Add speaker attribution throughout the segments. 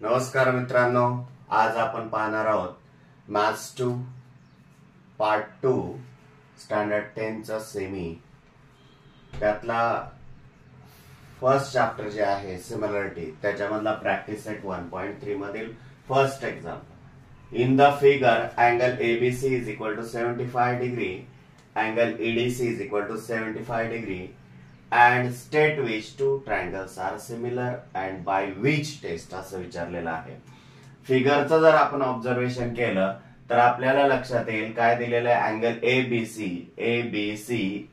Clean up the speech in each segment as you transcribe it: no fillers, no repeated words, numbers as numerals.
Speaker 1: नमस्कार मित्रांनो, आज आपण पाहणार आहोत मॅथ्स 2 पार्ट 2 स्टँडर्ड 10 चा सेमी त्यातला फर्स्ट चॅप्टर जे आहे सिमिलरिटी त्याच्यामधला प्रॅक्टिस सेट 1.3 मधील first example. In the figure angle ABC is equal to 75 degree, angle EDC is equal to 75 degree and state which two triangles are similar and by which test असं विचारलेलं आहे. फिगरचं जर आपण observation केलं तर आपल्याला लक्षात येईल काय दिलेलं आहे. Angle ABC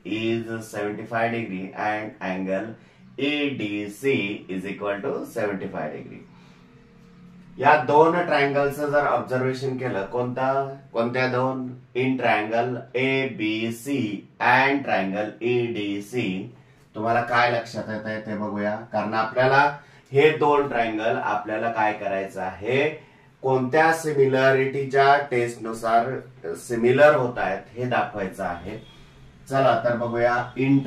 Speaker 1: is 75 degree and angle EDC is equal to 75 degree. या दोन ट्रायंगलचं जर ऑब्झर्वेशन केलं कोणत्या दोन, in triangle ABC and triangle EDC, तुम्हाला काय लक्षात येत आहे ते बघूया. कारण आपल्याला हे दोन ट्रायंगल आपल्याला काय करायचं आहे, कोणत्या सिमिलरिटीच्या टेस्टनुसार सिमिलर होत आहेत हे दाखवायचं आहे. चला तर बघूया. In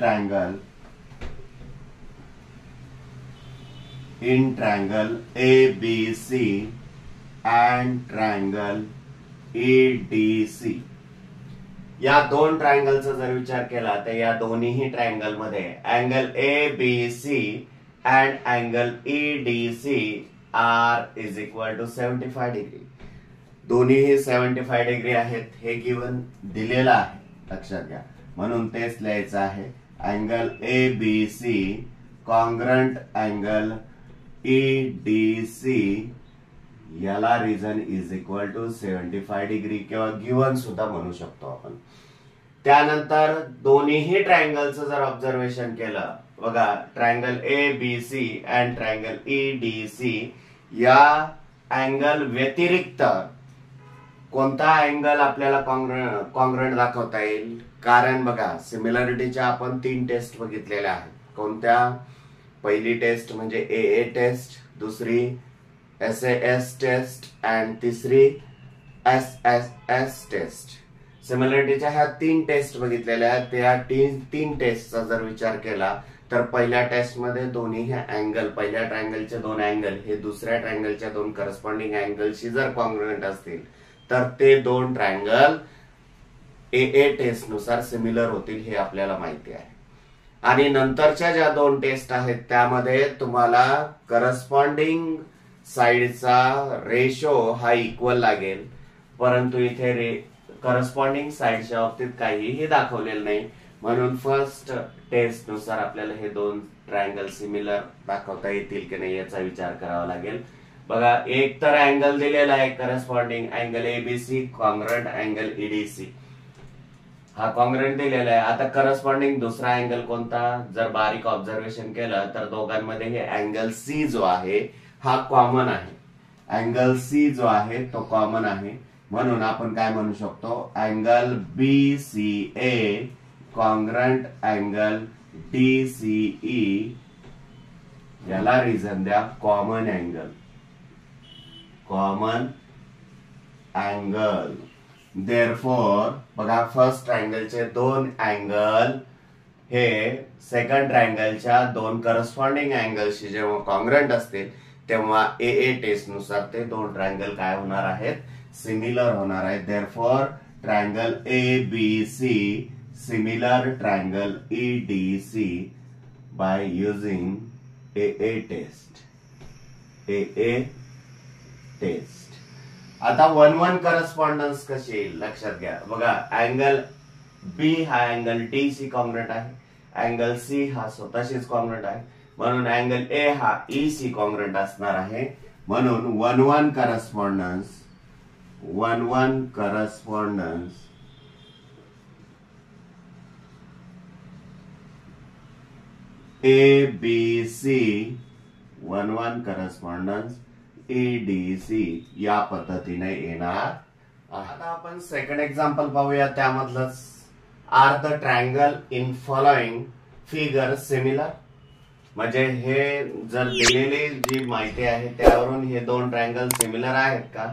Speaker 1: triangle ABC and triangle EDC, या दोन ट्रायंगलचा जर विचार केला तर या दोन्ही ट्रायंगल मध्ये angle ABC and angle EDC are is equal to 75 degree. दोन्हीही 75 डिग्री आहेत हे गिवन दिलेलं आहे, लक्षात घ्या. म्हणून तेच लिहायचं आहे. Angle ABC congruent angle EDC, याला reason is equal to 75 degree किंवा गिवन सुद्धा म्हणू शकतो आपण. त्यानंतर दोन्ही ट्रायंगलचं जर ऑब्झर्वेशन केलं बघा, triangle ABC and triangle EDC या अँगल व्यतिरिक्त कोणता अँगल आपल्याला कॉन्ग्रंट दाखवता येईल. कारण बघा सिमिलरिटीच्या आपण 3 टेस्ट बघितलेल्या आहेत. कोणत्या, पहिली टेस्ट म्हणजे ए टेस्ट, दुसरी SAS टेस्ट अँड तिसरी SSS टेस्ट. सिमिलरिटीच्या ह्या 3 टेस्ट बघितलेल्या आहेत. त्या 3 टेस्टचा जर विचार केला तर पहिल्या टेस्ट मध्ये दोन्ही हे अँगल, पहिल्या ट्रायंगलचे 2 अँगल हे दुसऱ्या ट्रायंगलच्या 2 करस्पॉन्डिंग अँगलशी जर कॉन्ग्रुएंट असतील तर ते 2 ट्रायंगल ए टेस्ट नुसार सिमिलर होतील हे आपल्याला माहिती आहे. आणि नंतरच्या ज्या 2 टेस्ट आहेत त्यामध्ये तुम्हाला करस्पॉन्डिंग साइडचा रेशो हा इक्वल लागेल, परंतु इथे करस्पॉन्डिंग साइडच्या बाबतीत काहीही दाखवलेलं नाही. म्हणून फर्स्ट टेस्ट नुसार आपल्याला हे 2 ट्रायंगल सिमिलर दाखवता येतील की नाही याचा विचार करावा लागेल. बघा, एक तर अँगल दिलेला आहे corresponding angle ABC congruent angle EDC, हा कॉन्ग्रंट दिलेला आहे. आता करस्पॉन्डिंग दुसरा अँगल कोणता, जर बारीक ऑब्झर्वेशन केलं तर दोघांमध्ये हे अँगल सी जो आहे हा कॉमन आहे. अँगल सी जो आहे तो कॉमन आहे. म्हणून आपण काय म्हणू शकतो, angle BCA congruent angle DCE, याला रिझन द्या कॉमन अँगल. देअरफॉर बघा, फर्स्ट ट्रायंगलचे 2 अँगल हे सेकंड ट्रायंगलच्या 2 करस्पॉन्डिंग अँगलशी जेव्हा कॉन्ग्रंट असतील तेव्हा ए टेस्ट नुसार ते 2 ट्रायंगल काय होणार आहेत, सिमिलर होणार आहेत. Therefore triangle ABC similar triangle EDC by using A test. आता 1-1 करस्पॉन्डन्स कशी येईल लक्षात घ्या. बघा, अँगल बी हा अँगल डी सी कॉन्ग्रंट आहे, अँगल सी हा स्वतःशीच कॉन्ग्रंट आहे. म्हणून अँगल ए हा ई सी कॉन्ग्रंट असणार आहे. म्हणून 1-1 करस्पॉन्डन्स एबीसी 1-1 करस्पॉन्डन्स ईडीसी या पद्धतीने येणार. आता आपण सेकंड एक्झाम्पल पाहूया. त्यामधलंच, are the triangle in following figure similar, म्हणजे हे जर दिलेली जी माहिती आहे त्यावरून हे 2 ट्रायंगल सिमिलर आहेत का.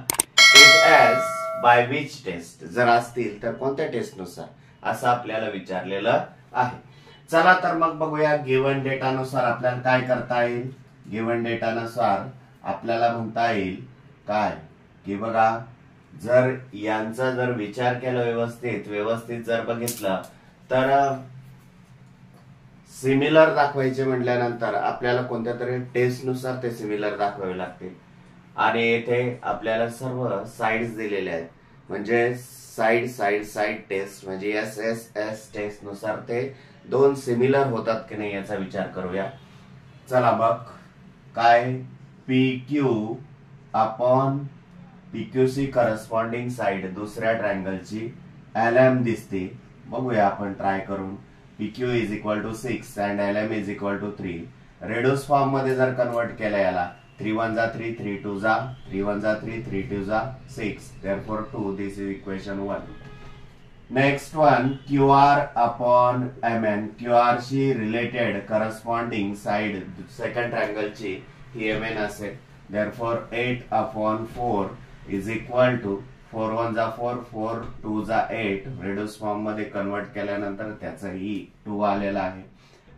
Speaker 1: If S by which test, जर असतील तर कोणत्या टेस्ट नुसार असं आपल्याला विचारलेलं आहे. चला तर मग बघूया गिवन डेटानुसार आपल्याला काय करता येईल. गिवन डेटानुसार आपल्याला म्हणता येईल काय की बघा, जर यांचा जर विचार केला व्यवस्थित जर बघितलं तर सिमिलर दाखवायचे म्हटल्यानंतर आपल्याला कोणत्या तरी टेस्टनुसार ते सिमिलर दाखवावे लागतील आणि येथे आपल्याला सर्व साइड्स दिलेल्या आहेत, म्हणजे साइड टेस्ट म्हणजे एस टेस्ट नुसार ते दोन सिमिलर होतात की नाही याचा विचार करूया. चला बघ, काय PQ upon PQC corresponding side दुसऱ्या ट्रायंगलची LM दिसते. बघूया आपण ट्राय करून. PQ is equal to 6 and LM is equal to 3. Reduce form मध्ये जर कन्वर्ट केला याला 3 1 जा 3, 3 2 जा 3 1 जा 3, 3 2 जा 6. Therefore 2. This is equation 1. Next one, QR upon MN. QR शी related corresponding side second triangle ची ही MN असेल. Therefore 8 upon 4 is equal to 4 1 जा 4, 4 2 जा 8. रेड्यूस फॉर्म मध्ये कन्वर्ट केल्यानंतर त्याचाही 2 आलेला आहे.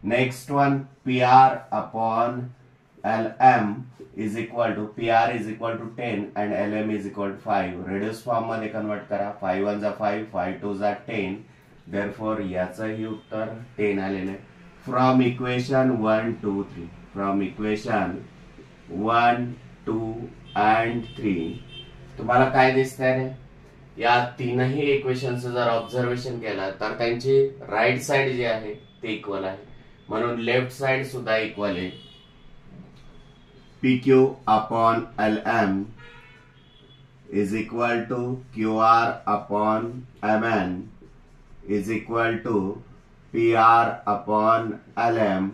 Speaker 1: Next one, PR upon LM is equal to PR is equal to 10 and LM is equal to 5. Reduce form मध्ये कन्वर्ट करा. 5 1 जा 5, 5 2 जा 10. Therefore याचंही उत्तर 10 आलेलं आहे. From equation 1 2 3, from equation 1 2 and 3 तुम्हाला काय दिसतंय रे? या तीनही इक्वेशनचं जर ऑब्झर्वेशन केलं तर त्यांची राईट साइड जी आहे ते इक्वल आहे, म्हणून लेफ्ट साइड सुद्धा इक्वल आहे. PQ upon LM is equal to QR upon MN is equal to PR upon LM.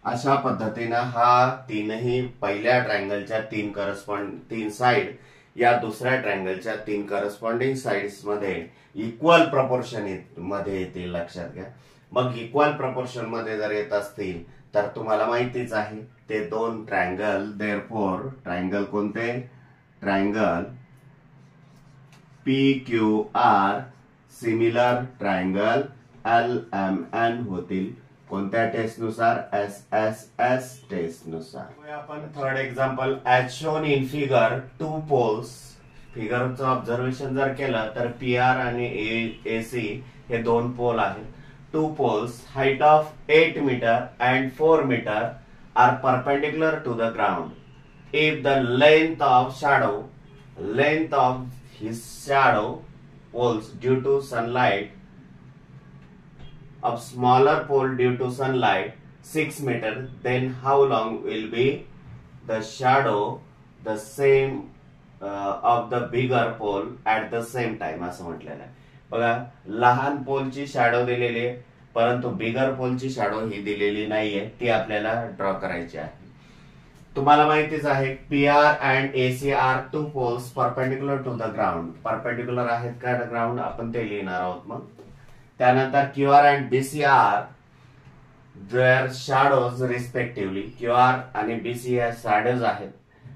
Speaker 1: अशा पद्धतीनं हा तीनही पहिल्या ट्रायंगलच्या तीन साइड या दुसऱ्या ट्रायंगलच्या 3 करस्पॉन्डिंग साइड्स मध्ये इक्वल प्रपोर्शन मध्ये येतील. लक्षात घ्या. मग इक्वल प्रपोर्शन मध्ये जर येत असतील तर तुम्हाला माहितीच आहे ते दोन ट्रायंगल. देअरफॉर ट्रायंगल कोणते? Triangle PQR similar triangle LMN होतील. कोणत्या टेस्ट नुसार? SSS टेस्ट नुसार. आपण third example, as shown in figure 2 poles. फिगरचं ऑब्झर्वेशन जर केलं तर PR आणि AC हे 2 पोल आहेत. 2 poles, height of 8 meter and 4 meter are perpendicular to the ground. If the length of his shadow poles due to sunlight of smaller pole due to sunlight 6 meter, then how long will be the shadow the same of the bigger pole at the same time असं म्हटलेलं आहे. बघा, लहान पोलची shadow दिलेली आहे परंतु बिगर पोलची शॅडो ही दिलेली नाहीये, ती आपल्याला ड्रॉ करायची आहे. तुम्हाला माहितीच आहे PR and AC are 2 poles perpendicular to the ground. Perpendicular आहेत का ग्राउंड आपण ते लिहिणार आहोत. मग त्यानंतर QR and BC are their shadows respectively. QR आणि BC या शॅडोज आहेत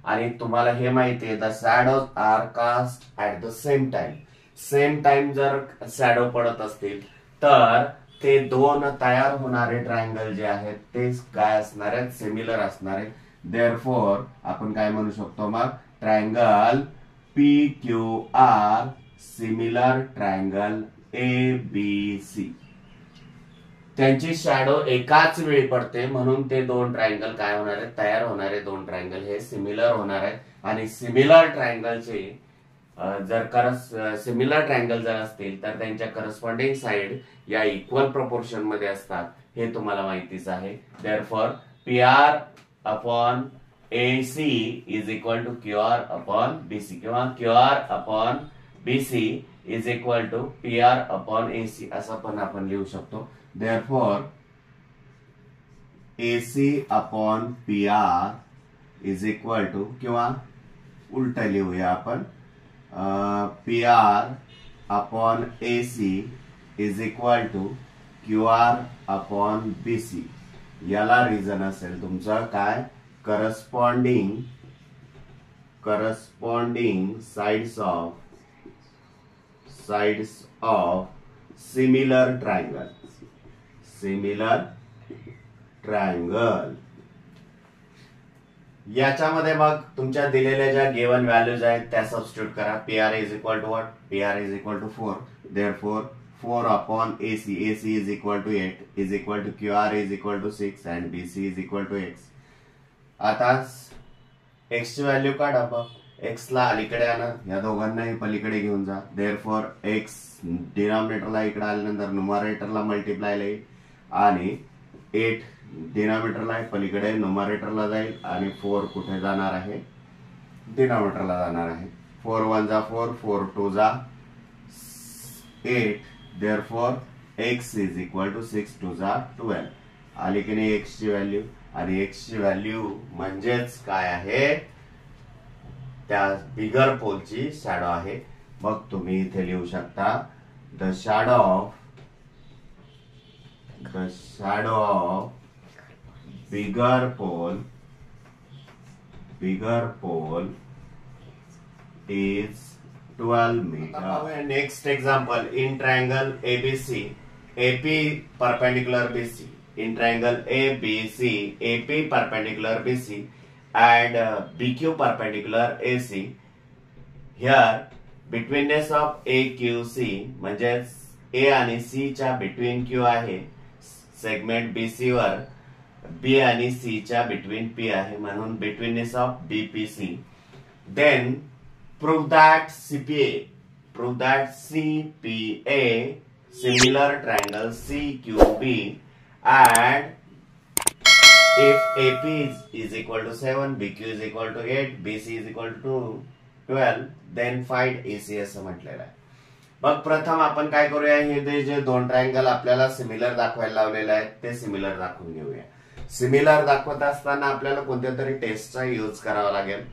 Speaker 1: आणि तुम्हाला हे माहिती आहे the shadows are cast at the same time. जर शॅडो पडत असतील तर ते दोन तयार होणारे ट्रायंगल जे आहेत ते काय असणार आहेत? सिमिलर असणार आहेत. देअरफॉर आपण काय म्हणू शकतो मग? Triangle PQR similar triangle ABC. त्यांची शॅडो एकाच वेळी पडते म्हणून ते दोन ट्रायंगल काय होणार आहेत? तयार होणारे दोन ट्रायंगल हे सिमिलर होणार आहेत. आणि सिमिलर ट्रायंगलचे सिमिलर ट्रायंगल जर असतील तर त्यांच्या करस्पॉन्डिंग साइड या इक्वल प्रपोर्शन मध्ये असतात, हे तुम्हाला माहितीच आहे. Therefore PR upon AC is equal to QR upon BC किंवा QR upon BC is equal to PR upon AC असं पण आपण लिहू शकतो. Therefore AC upon PR is equal to, किंवा उलट लिहूया आपण, PR upon AC is equal to QR upon BC. याला रिझन असेल तुमचं काय? Corresponding sides of similar triangle. याच्यामध्ये मग तुमच्या दिलेल्या ज्या गिवन व्हॅल्यूज आहेत त्या सबस्टिट्यूट करा. PR is equal to what? PR is equal to 4. Therefore 4 upon AC, AC is equal to 8 is equal to QR is equal to 6 and BC is equal to X. आता X ची value काढा. बघ X ला अलीकडे आणा, या दोघांनाही पलीकडे घेऊन जा. देअरफॉर X डिनॉमिनेटरला इकडे आल्यानंतर न्यूमरेटरला मल्टिप्लाय येईल आणि 8 डिनॉमिनेटरला पलीकडे न्यूमरेटरला जाईल आणि 4 कुठे जाणार आहे? डिनॉमिनेटरला जाणार आहे. 4 1 जा 4, 4 2 जा 8. Therefore X is equal to 6 2 जा 12. आली की नाही X ची व्हॅल्यू? आणि X ची व्हॅल्यू म्हणजेच काय आहे? त्या बिगर पोलची शॅडो आहे. मग तुम्ही इथे लिहू शकता the shadow of bigger pole is 12 meter. Next example, in triangle ABC, AP perpendicular BC. In triangle ABC, AP perpendicular BC and BQ perpendicular AC. Here betweenness of AQC म्हणजेच A आणि C च्या between Q आहे. Segment BC वर B आणि C च्या between P आहे, म्हणून betweenness of BPC. Then prove that CPA similar triangle CQB and if AP is equal to 7, BQ is equal to 8, BC is equal to 12, then find AC असं म्हटलेलं आहे. मग प्रथम आपण काय करूया, हे जे दोन ट्रायंगल आपल्याला सिमिलर दाखवायला लावलेले आहेत ते सिमिलर दाखवून घेऊया. सिमिलर दाखवत असताना आपल्याला कोणत्या तरी टेस्टचा यूज करावा लागेल.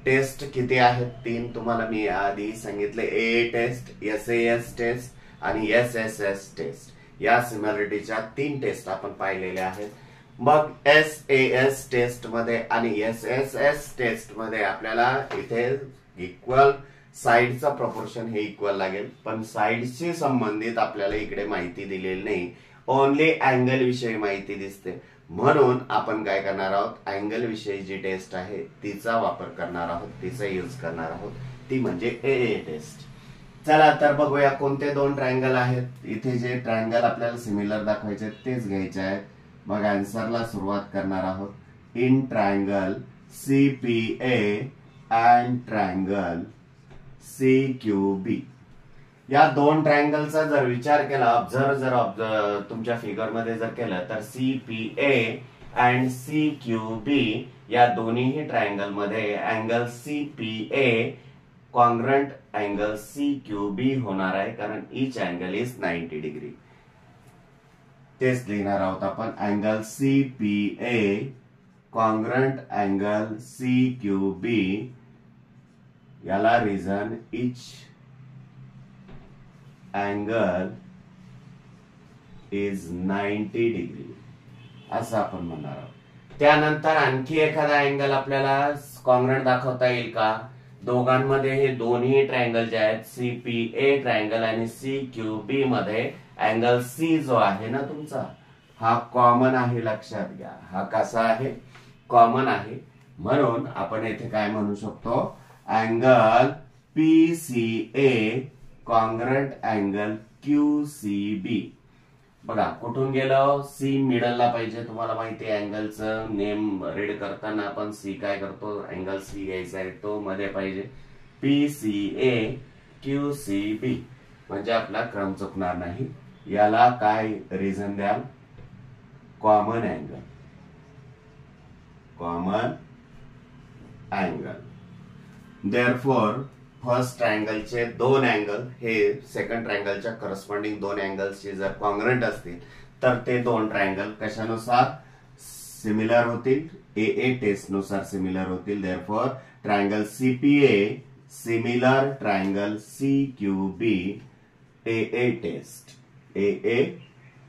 Speaker 1: टेस्ट किती आहेत? 3 तुम्हाला मी आधी सांगितले. AA टेस्ट, SAS टेस्ट आणि SSS टेस्ट. या सिमिलरिटीच्या 3 टेस्ट आपण पाहिलेल्या आहेत. मग SAS टेस्ट मध्ये आणि SSS टेस्ट मध्ये आपल्याला इथे इक्वल साइडचं प्रपोर्शन हे इक्वल लागेल, पण साइडशी संबंधित आपल्याला इकडे माहिती दिलेली नाही. ओनली अँगल विषयी माहिती दिसते. म्हणून आपण काय करणार आहोत? अँगल विषयी जी टेस्ट आहे तिचा वापर करणार आहोत, तिचा यूज करणार आहोत. ती म्हणजे AA टेस्ट. चला तर बघूया कोणते दोन ट्रायंगल आहेत. इथे जे ट्रायंगल आपल्याला सिमिलर दाखवायचे तेच घ्यायचे आहेत. मग आन्सरला सुरुवात करणार आहोत. In triangle CPA and triangle CQB. या दोन ट्रायंगलचा जर विचार केला, ऑब्झर्व तुमच्या फिगर मध्ये जर केलं तर CPA अँड CQB या दोन्हीही ट्रायंगल मध्ये angle CPA congruent angle CQB होणार आहे, कारण ईच अँगल इज 90 डिग्री. तेच लिहिणार आहोत आपण. Angle CPA congruent angle CQB याला reason each angle is 90 degree असं आपण म्हणणार आहोत. त्यानंतर आणखी एखादा अँगल आपल्याला कॉन्ग्रंट दाखवता येईल का? दोघांमध्ये हे दोन्ही ट्रायंगल जे आहेत CPA ट्रायंगल आणि CQB मध्ये अँगल C जो आहे ना तुमचा, हा कॉमन आहे. लक्षात घ्या, हा कसा आहे? कॉमन आहे. म्हणून आपण येथे काय म्हणू शकतो? Angle PCA congruent angle QCB. बघा कुठून गेलो? C मिडलला पाहिजे. तुम्हाला माहिती आहे अँगलचं नेम रीड करताना आपण C काय करतो? अँगल C घ्यायचा आहे, तो मध्ये पाहिजे. PCA QCB म्हणजे आपला क्रम चुकणार नाही. याला काय रिझन द्याल? Common angle. Common angle. Therefore first ट्रायंगलचे दोन अँगल हे सेकंड ट्रायंगलच्या करस्पॉन्डिंग दोन अँगल्सची जर कॉन्ग्रंट असतील तर ते दोन ट्रायंगल कशानुसार सिमिलर होतील? AA टेस्ट नुसार सिमिलर होतील. Therefore triangle CPA similar triangle CQB AA test. AA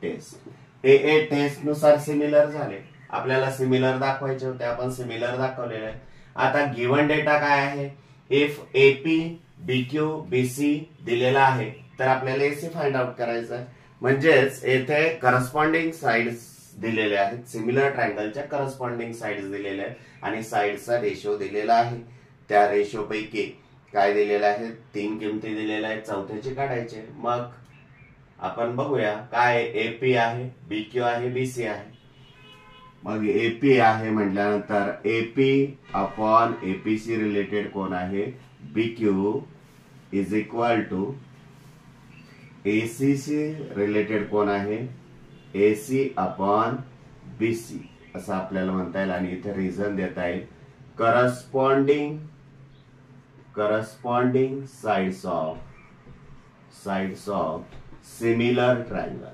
Speaker 1: test. AA test नुसार सिमिलर झाले. आपल्याला सिमिलर दाखवायचे होते, आपण सिमिलर दाखवलेले आहे. आता गिवन डेटा काय आहे? इफ AP BQ BC दिलेला आहे तर आपल्याला AC फाइंड आउट करायचं आहे. म्हणजेच येथे करस्पॉन्डिंग साइड दिलेले आहेत, सिमिलर ट्रायंगलच्या करस्पॉन्डिंग साइड्स दिलेल्या आहेत आणि साइड्सचा रेशो दिलेला आहे. त्या रेशो पैकी काय दिलेलं आहे, 3 किमती दिलेल्या आहेत, चौथ्याचे काढायचे. मग आपण बघूया काय एपी आहे, बीक्यू आहे, बीसी आहे. मग एपी आहे म्हटल्यानंतर एपी अपॉन एपीसी रिलेटेड कोण आहे, BQ is equal to ACC related कोण आहे, एसी अपॉन बीसी असं आपल्याला म्हणता येईल. आणि इथे रिझन देता येईल corresponding sides of similar triangle.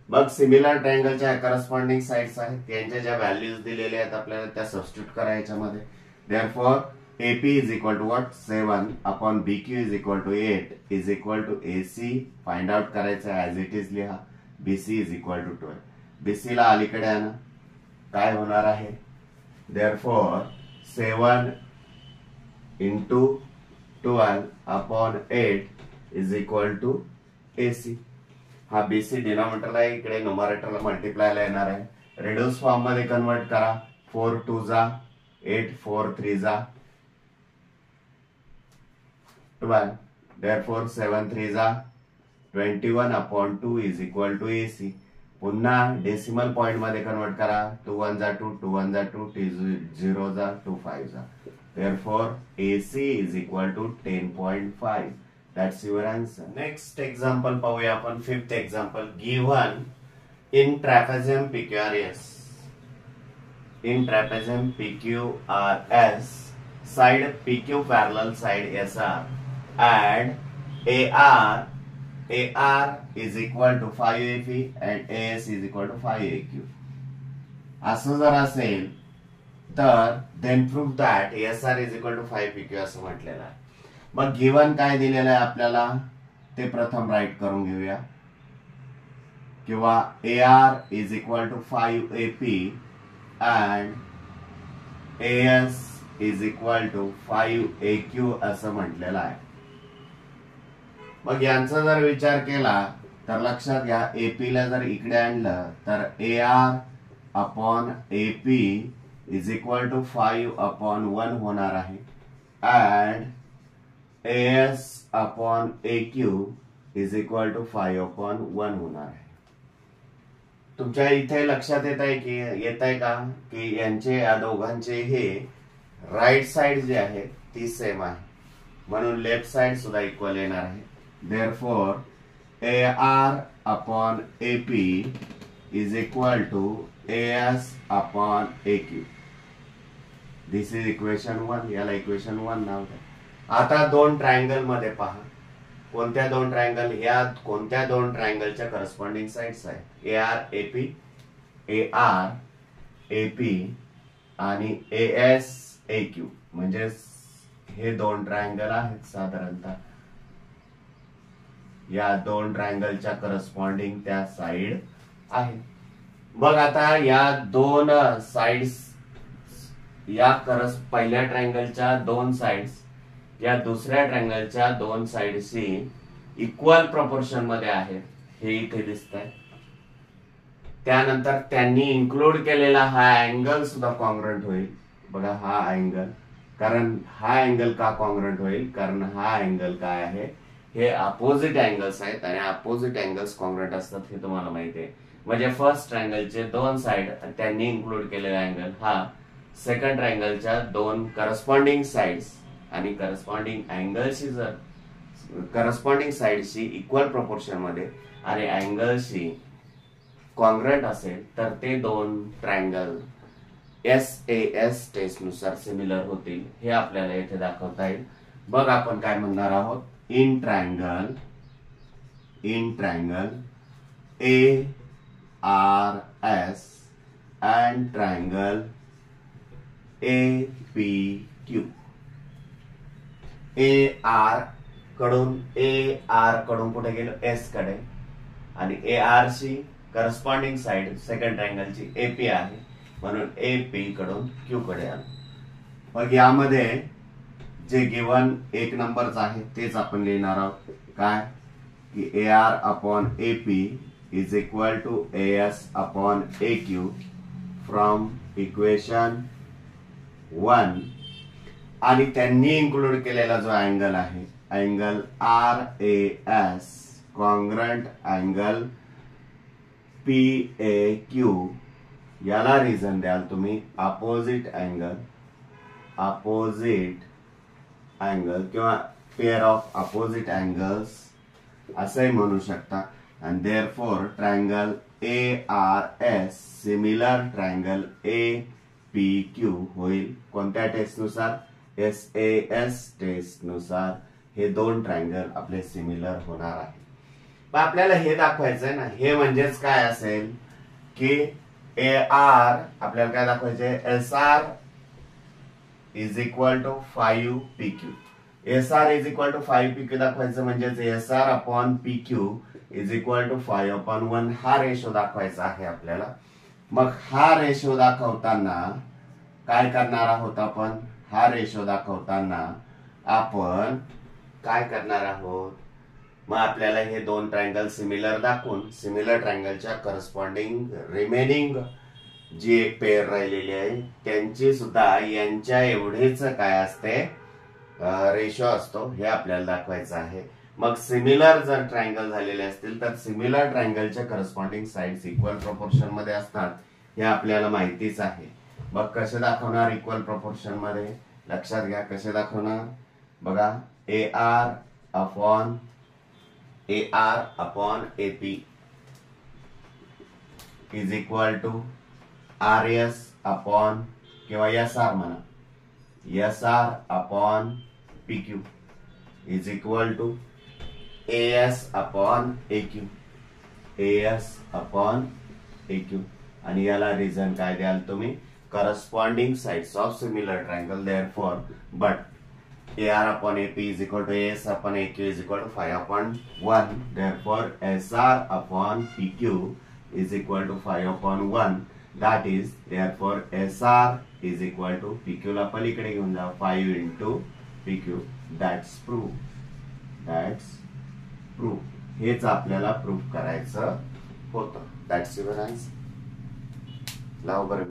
Speaker 1: मग सिमिलर ट्रायंगलच्या करस्पॉन्डिंग साइड्स आहेत, त्यांच्या ज्या व्हॅल्यूज दिलेल्या आहेत आपल्याला त्या सबस्टिट्यूट करायच्या मध्ये. Therefore AP is equal to what, 7 upon BQ is equal to 8 is equal to AC find out करायचं ऍज इट इज लिहा. BC is equal to 12. BC ला अलीकडे आणा, काय होणार आहे, therefore 7 into 12 upon 8 is equal to AC. हा BC डिनॉमिनेटरला आहे, इकडे न्यूमरेटरला मल्टिप्लायला येणार आहे. रिड्यूस फॉर्म मध्ये कन्वर्ट करा. 4 2 जा 8, 4 3 जा 12. Therefore 7 3 जा 21 upon 2 is equal to AC. पुन्हा डेसिमल पॉइंट मध्ये कन्वर्ट करा. 2 1 जा 2, 2 1 जा 2, 0 जा 2 5 जा. Therefore AC is equal to 10.5. That's your answer. Next example पाहूया आपण. Fifth example. Given in trapezium PQRS. In trapezium PQRS, side PQ parallel side SR and AR is equal to 5AP and AS is equal to 5AQ. असं जर असेल तर then prove that SR is equal to 5PQ असं म्हटलेलं आहे. मग given काय दिलेलं आहे आपल्याला ते प्रथम राईट करून घेऊया. किंवा AR is equal to 5AP and AS is equal to 5AQ असं म्हटलेलं आहे. मग यांचा जर विचार केला तर लक्षात घ्या, AP ला जर इकडे आणलं तर AR upon AP is equal to 5 upon 1 होणार आहे and AS upon AQ is equal to 5 upon 1 होणार आहे. तुमच्या इथे लक्षात येत आहे का की यांचे या दोघांचे हे राईट साइड जे आहे ती सेम आहे, म्हणून लेफ्ट साइड सुद्धा इक्वल येणार आहे. Therefore AR upon AP is equal to AS upon AQ. This is equation 1. याला equation 1 नाव द्या. आता दोन ट्रायंगल मध्ये पहा, कोणत्या दोन ट्रायंगल, या कोणत्या दोन ट्रायंगलच्या करस्पॉन्डिंग साइड्स आहेत, AR AP आणि AS AQ. म्हणजे हे दोन ट्रायंगल आहेत साधारणतः. या दोन ट्रायंगलच्या करस्पॉन्डिंग त्या साइड आहे. मग आता या दोन साइड्स, या पहिल्या ट्रायंगलच्या दोन साइड्स या दुसऱ्या ट्रायंगलच्या दोन साइडशी इक्वल प्रपोर्शन मध्ये आहेत, हे इथे दिसत आहे. त्यानंतर त्यांनी इन्क्लूड केलेला हा अँगल सुद्धा कॉन्ग्रंट होईल. बघा हा अँगल, कारण हा अँगल का कॉन्ग्रंट होईल, कारण हा अँगल काय आहे, हे अपोजिट अँगल्स आहेत आणि अपोजिट अँगल्स कॉन्ग्रंट असतात हे तुम्हाला माहिती आहे. म्हणजे फर्स्ट ट्रायंगलचे दोन साइड त्यांनी इन्क्लूड केलेला अँगल हा सेकंड ट्रायंगलच्या दोन करस्पॉन्डिंग साइड्स आणि करस्पॉन्डिंग अँगलशी जर करस्पॉन्डिंग साइडशी इक्वल प्रपोर्शन मध्ये आणि अँगलशी कॉन्ग्रंट असेल तर ते दोन ट्रायंगल SAS टेस्ट नुसार सिमिलर होतील, हे आपल्याला इथे दाखवता येईल. बघ आपण काय म्हणणार आहोत, in triangle ARS and triangle APQ. AR कडून कुठे गेलो, S कडे, आणि AR ची करस्पॉन्डिंग साइड सेकंड ट्रायंगलची AP आहे, म्हणून AP कडून Q कडे आलो. मग यामध्ये जे गिवन एक नंबरच आहे तेच आपण लिहिणार आहोत. काय की AR upon AP is equal to AS upon AQ from equation 1 आणि त्यांनी इन्क्लूड केलेला जो अँगल आहे angle RAS congruent angle PAQ याला रिझन द्याल तुम्ही अपोजिट अँगल किंवा पेअर ऑफ अपोजिट अँगल्स असंही म्हणू शकता. and therefore triangle ARS similar triangle APQ होईल कोणत्या टेस्ट नुसार SAS टेस्ट नुसार हे दोन ट्रायंगल आपले सिमिलर होणार आहे. पण आपल्याला हे दाखवायचं आहे ना हे म्हणजेच काय असेल की AR आपल्याला काय दाखवायचे SR is equal to 5PQ SR is equal to 5PQ दाखवायचं म्हणजेच SR upon PQ is equal to 5/1 हा रेशो दाखवायचा आहे आपल्याला. मग हा रेशो दाखवताना काय करणार आहोत आपण हा रेशो दाखवताना आपण काय करणार आहोत मग आपल्याला हे दोन ट्रायंगल सिमिलर दाखवून सिमिलर ट्रायंगलच्या करस्पॉन्डिंग रिमेनिंग जी एक पेअर राहिलेली आहे त्यांची सुद्धा यांच्या एवढेच काय असते रेशो असतो हे आपल्याला दाखवायचं आहे. मग सिमिलर जर ट्रायंगल झालेले असतील तर सिमिलर ट्रायंगलच्या करस्पॉन्डिंग साइड्स इक्वल प्रोपोर्शन मध्ये असतात हे आपल्याला माहितीच आहे. मग कसे दाखवणार इक्वल प्रोपोर्शन मध्ये लक्षात घ्या कसे दाखवणार बघा AR upon AP is equal to RS upon किंवा SR म्हणा SR upon PQ is equal to AS upon AQ आणि याला रिझन काय द्याल तुम्ही corresponding sides of similar triangle therefore but AR upon AP is equal to AS upon AQ is equal to 5/1 therefore SR upon PQ is equal to 5/1 that is therefore SR is equal to PQ ला पलीकडे घेऊन जा 5 into PQ that's proof हेच आपल्याला proof करायचं होतं. that's your answer. लाव बरं